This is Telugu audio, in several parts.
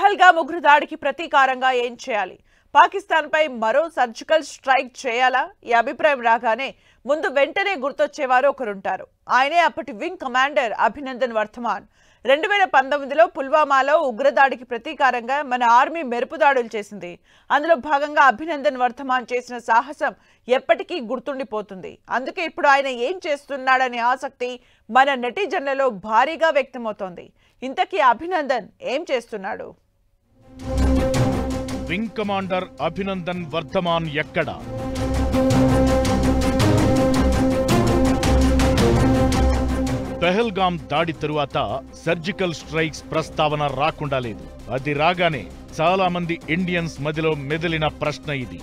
పహల్గామ్ ఉగ్రదాడికి ప్రతీకారంగా ఏం చేయాలి? పాకిస్తాన్పై మరో సర్జికల్ స్ట్రైక్ చేయాలా? ఈ అభిప్రాయం రాగానే ముందు వెంటనే గుర్తొచ్చేవారు ఒకరుంటారు. ఆయనే అప్పటి వింగ్ కమాండర్ అభినందన్ వర్ధమాన్. 2019లో పుల్వామాలో ఉగ్రదాడికి ప్రతీకారంగా మన ఆర్మీ మెరుపుదాడులు చేసింది. అందులో భాగంగా అభినందన్ వర్ధమాన్ చేసిన సాహసం ఎప్పటికీ గుర్తుండిపోతుంది. అందుకే ఇప్పుడు ఆయన ఏం చేస్తున్నాడనే ఆసక్తి మన నెటిజన్లలో భారీగా వ్యక్తమవుతోంది. ఇంతకీ అభినందన్ ఏం చేస్తున్నాడు? వింగ్ కమాండర్ అభినందన్ వర్ధమాన్ ఎక్కడ? పహల్గామ్ దాడి తరువాత సర్జికల్ స్ట్రైక్స్ ప్రస్తావన రాకుండా లేదు. అది రాగానే చాలా మంది ఇండియన్స్ మదిలో మెదిలిన ప్రశ్న ఇది.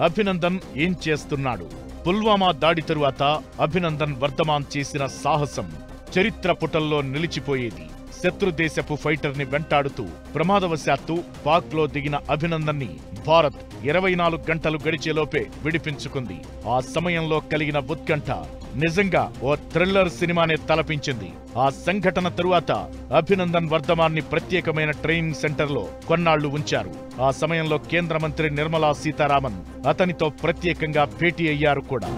అభినందన్ ఏం చేస్తున్నాడు? పుల్వామా దాడి తరువాత అభినందన్ వర్ధమాన్ చేసిన సాహసం చరిత్ర పుటల్లో నిలిచిపోయేది. శత్రుదేశపు ఫైటర్ ని వెంటాడుతూ ప్రమాదవశాత్తు పాక్ లో దిగిన అభినందన్ ని భారత్ 24 గంటలు గడిచేలోపే విడిపించుకుంది. ఆ సమయంలో కలిగిన ఉత్కంఠ నిజంగా ఓ థ్రిల్లర్ సినిమానే తలపించింది. ఆ సంఘటన తరువాత అభినందన్ వర్ధమాన్ ని ప్రత్యేకమైన ట్రైనింగ్ సెంటర్లో కొన్నాళ్లు ఉంచారు. ఆ సమయంలో కేంద్ర మంత్రి నిర్మలా సీతారామన్ అతనితో ప్రత్యేకంగా భేటీ అయ్యారు కూడా.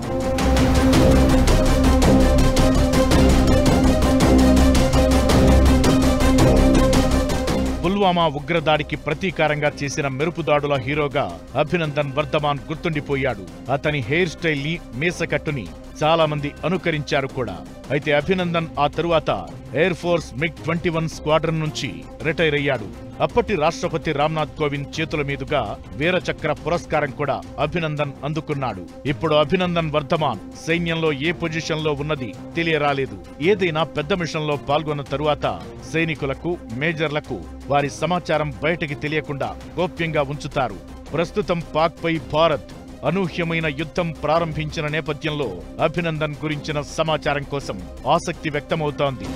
పుల్వామా ఉగ్రదాడికి ప్రతీకారంగా చేసిన మెరుపుదాడుల హీరోగా అభినందన్ వర్ధమాన్ గుర్తుండిపోయాడు. అతని హెయిర్ స్టైల్ ని, మీసకట్టుని చాలా మంది అనుకరించారు కూడా. అయితే అభినందన్ ఆ తరువాత ఎయిర్ ఫోర్స్ MiG-21 స్క్వాడ్రన్ నుంచి రిటైర్ అయ్యాడు. అప్పటి రాష్ట్రపతి రామ్నాథ్ కోవింద్ చేతుల మీదుగా వీరచక్ర పురస్కారం కూడా అభినందన్ అందుకున్నాడు. ఇప్పుడు అభినందన్ వర్ధమాన్ సైన్యంలో ఏ పొజిషన్ లో ఉన్నది తెలియరాలేదు. ఏదైనా పెద్ద మిషన్ లో పాల్గొన్న తరువాత సైనికులకు, మేజర్లకు వారి సమాచారం బయటకి తెలియకుండా గోప్యంగా ఉంచుతారు. ప్రస్తుతం పాక్ పై భారత్ అనూహ్యమైన యుద్ధం ప్రారంభించిన నేపథ్యంలో అభినందన్ గురించిన సమాచారం కోసం ఆసక్తి వ్యక్తమవుతోంది.